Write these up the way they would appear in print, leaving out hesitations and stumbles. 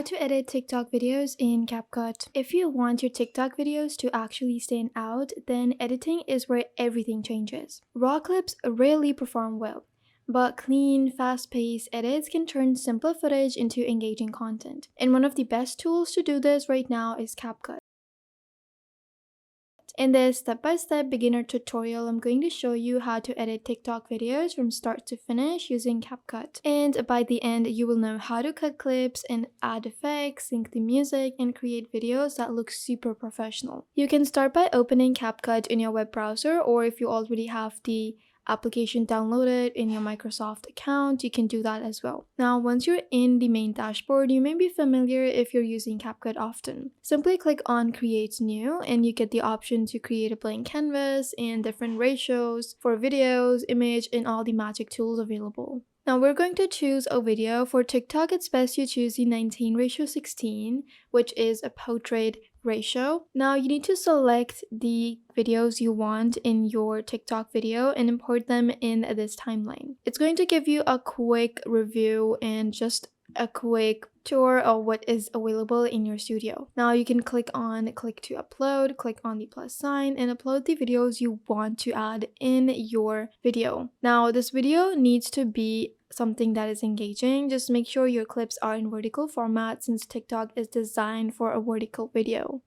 How to edit TikTok videos in CapCut. If you want your TikTok videos to actually stand out, then editing is where everything changes. Raw clips rarely perform well, but clean, fast-paced edits can turn simple footage into engaging content. And one of the best tools to do this right now is CapCut. In this step-by-step beginner tutorial, I'm going to show you how to edit TikTok videos from start to finish using CapCut. And by the end, you will know how to cut clips and add effects, sync the music, and create videos that look super professional. You can start by opening CapCut in your web browser, or if you already have the application downloaded in your Microsoft account, you can do that as well. Now, once you're in the main dashboard, you may be familiar if you're using CapCut often. Simply click on Create New and you get the option to create a blank canvas and different ratios for videos, image, and all the magic tools available. Now we're going to choose a video. For TikTok, it's best you choose the 19:16, which is a portrait ratio. Now you need to select the videos you want in your TikTok video and import them in this timeline. It's going to give you a quick review and just a quick tour of what is available in your studio. Now you can click to upload, click on the plus sign, and upload the videos you want to add in your video. Now this video needs to be something that is engaging. Just make sure your clips are in vertical format since TikTok is designed for a vertical video.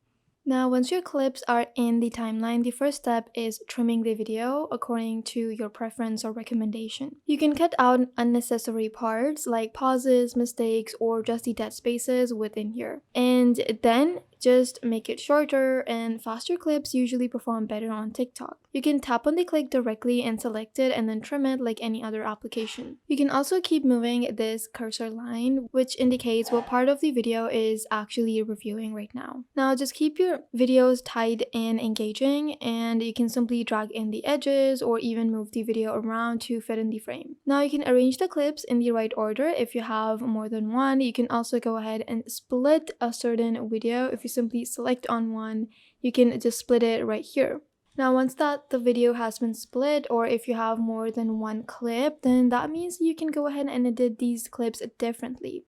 Now, once your clips are in the timeline, the first step is trimming the video according to your preference or recommendation. You can cut out unnecessary parts like pauses, mistakes, or just the dead spaces within here. And then just make it shorter, and faster clips usually perform better on TikTok. You can tap on the clip directly and select it and then trim it like any other application. You can also keep moving this cursor line, which indicates what part of the video is actually reviewing right now. Now just keep your videos tight and engaging, and you can simply drag in the edges or even move the video around to fit in the frame. Now you can arrange the clips in the right order. If you have more than one, you can also go ahead and split a certain video. If you simply select on one, you can just split it right here. Now once the video has been split, or if you have more than one clip, then that means you can go ahead and edit these clips differently.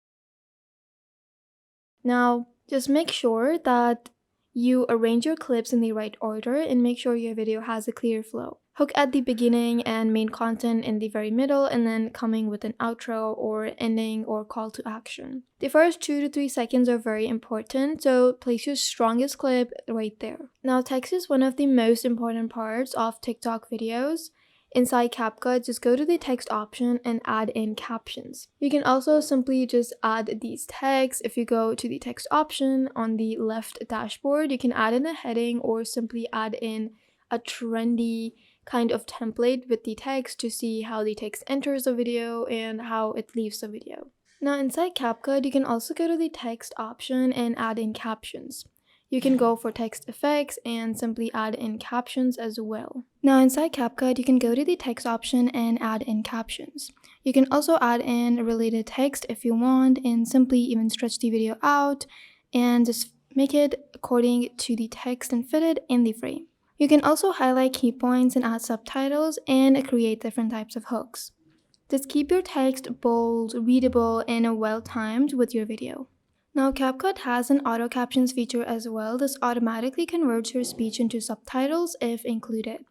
Now just make sure that you arrange your clips in the right order and make sure your video has a clear flow. Hook at the beginning and main content in the very middle, and then coming with an outro or ending or call to action. The first 2 to 3 seconds are very important, so place your strongest clip right there. Now text is one of the most important parts of TikTok videos. Inside CapCut, just go to the text option and add in captions. You can also simply just add these tags. If you go to the text option on the left dashboard, you can add in a heading or simply add in a trendy kind of template with the text to see how the text enters the video and how it leaves the video. Now inside CapCut, you can also go to the text option and add in captions. You can go for text effects and simply add in captions as well. Now inside CapCut, you can go to the text option and add in captions. You can also add in related text if you want, and simply even stretch the video out and just make it according to the text and fit it in the frame. You can also highlight key points and add subtitles and create different types of hooks. Just keep your text bold, readable, and well-timed with your video. Now CapCut has an auto captions feature as well. This automatically converts your speech into subtitles if included.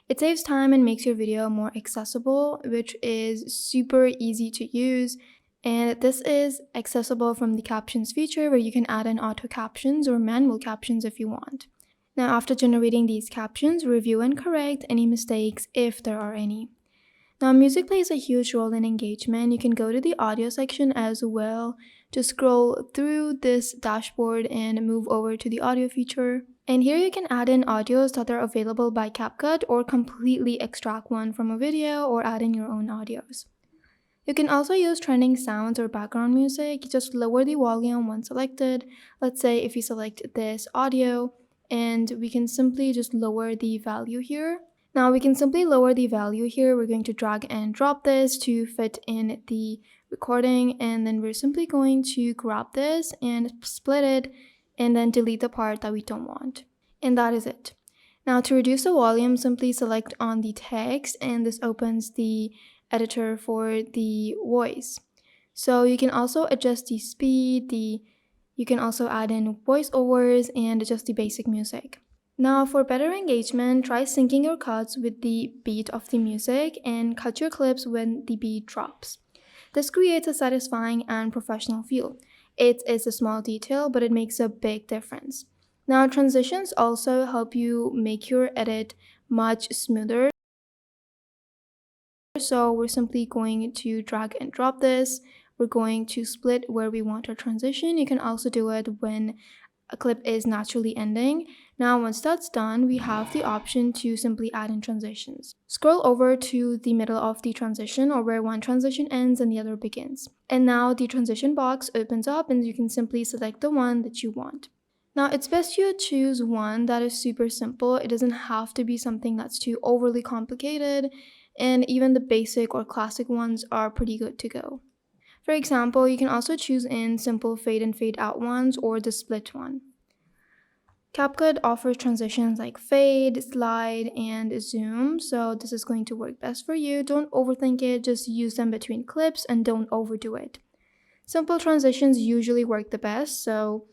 It saves time and makes your video more accessible, which is super easy to use. And this is accessible from the captions feature, where you can add in auto captions or manual captions if you want. Now after generating these captions, review and correct any mistakes if there are any. Now music plays a huge role in engagement. You can go to the audio section as well to scroll through this dashboard and move over to the audio feature. And here you can add in audios that are available by CapCut or completely extract one from a video or add in your own audios. You can also use trending sounds or background music. Just lower the volume once selected. Let's say if you select this audio, and we can simply just lower the value here. Now we can simply lower the value here. We're going to drag and drop this to fit in the recording, and then we're simply going to grab this and split it and then delete the part that we don't want. And that is it. Now to reduce the volume, simply select on the text, and this opens the editor for the voice. So you can also adjust the speed, the You can also add in voiceovers and just the basic music. Now, for better engagement, try syncing your cuts with the beat of the music and cut your clips when the beat drops. This creates a satisfying and professional feel. It is a small detail, but it makes a big difference. Now, transitions also help you make your edit much smoother. So, we're simply going to drag and drop this. We're going to split where we want our transition. You can also do it when a clip is naturally ending. Now, once that's done, we have the option to simply add in transitions. Scroll over to the middle of the transition or where one transition ends and the other begins. And now the transition box opens up and you can simply select the one that you want. Now, it's best you choose one that is super simple. It doesn't have to be something that's too overly complicated, and even the basic or classic ones are pretty good to go. For example, you can also choose in simple fade and fade out ones or the split one. CapCut offers transitions like fade, slide, and zoom, so this is going to work best for you. Don't overthink it, just use them between clips and don't overdo it. Simple transitions usually work the best, so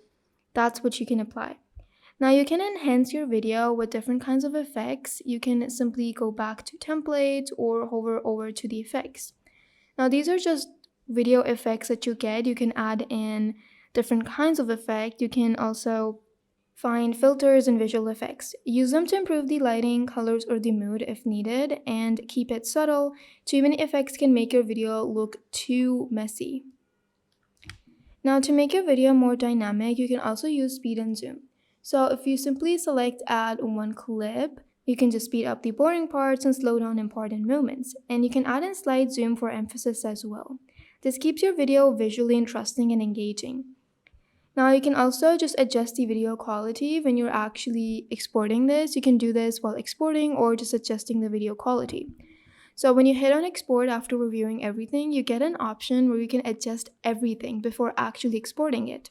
that's what you can apply. Now you can enhance your video with different kinds of effects. You can simply go back to templates or hover over to the effects. Now these are just video effects that you get. You can add in different kinds of effect. You can also find filters and visual effects. Use them to improve the lighting, colors, or the mood if needed, and keep it subtle. Too many effects can make your video look too messy. Now, to make your video more dynamic, you can also use speed and zoom. So if you simply select add one clip, you can just speed up the boring parts and slow down important moments. And you can add in slide zoom for emphasis as well. This keeps your video visually interesting and engaging. Now you can also just adjust the video quality when you're actually exporting this. You can do this while exporting or just adjusting the video quality. So when you hit on export after reviewing everything, you get an option where you can adjust everything before actually exporting it.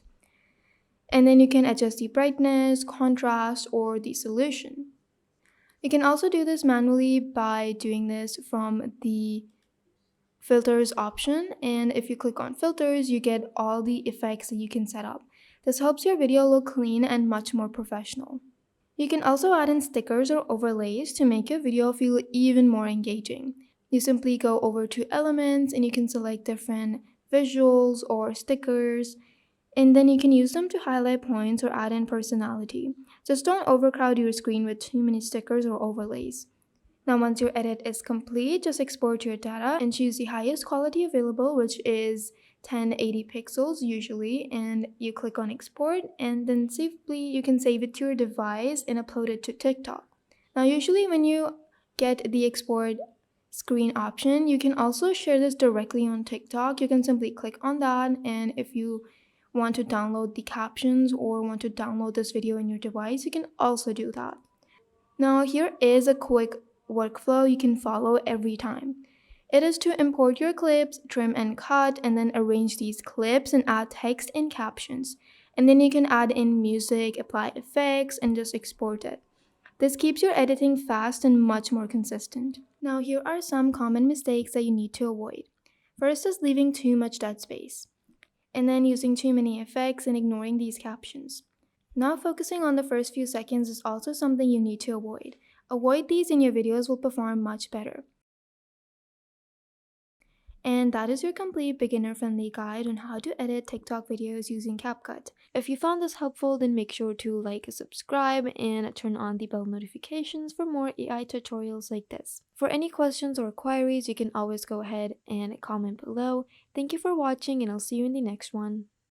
And then you can adjust the brightness, contrast, or the solution. You can also do this manually by doing this from the filters option, and if you click on filters, you get all the effects that you can set up. This helps your video look clean and much more professional. You can also add in stickers or overlays to make your video feel even more engaging. You simply go over to elements and you can select different visuals or stickers, and then you can use them to highlight points or add in personality. Just don't overcrowd your screen with too many stickers or overlays. Now, once your edit is complete, just export your data and choose the highest quality available, which is 1080 pixels usually, and you click on export, and then simply you can save it to your device and upload it to TikTok. Now, usually when you get the export screen option, you can also share this directly on TikTok. You can simply click on that, and if you want to download the captions or want to download this video in your device, you can also do that. Now, here is a quick workflow you can follow every time. It is to import your clips, trim and cut, and then arrange these clips and add text and captions. And then you can add in music, apply effects, and just export it. This keeps your editing fast and much more consistent. Now, here are some common mistakes that you need to avoid. First is leaving too much dead space, and then using too many effects and ignoring these captions. Not focusing on the first few seconds is also something you need to avoid. Avoid these and your videos will perform much better. And that is your complete beginner-friendly guide on how to edit TikTok videos using CapCut. If you found this helpful, then make sure to like, subscribe, and turn on the bell notifications for more AI tutorials like this. For any questions or queries, you can always go ahead and comment below. Thank you for watching, and I'll see you in the next one.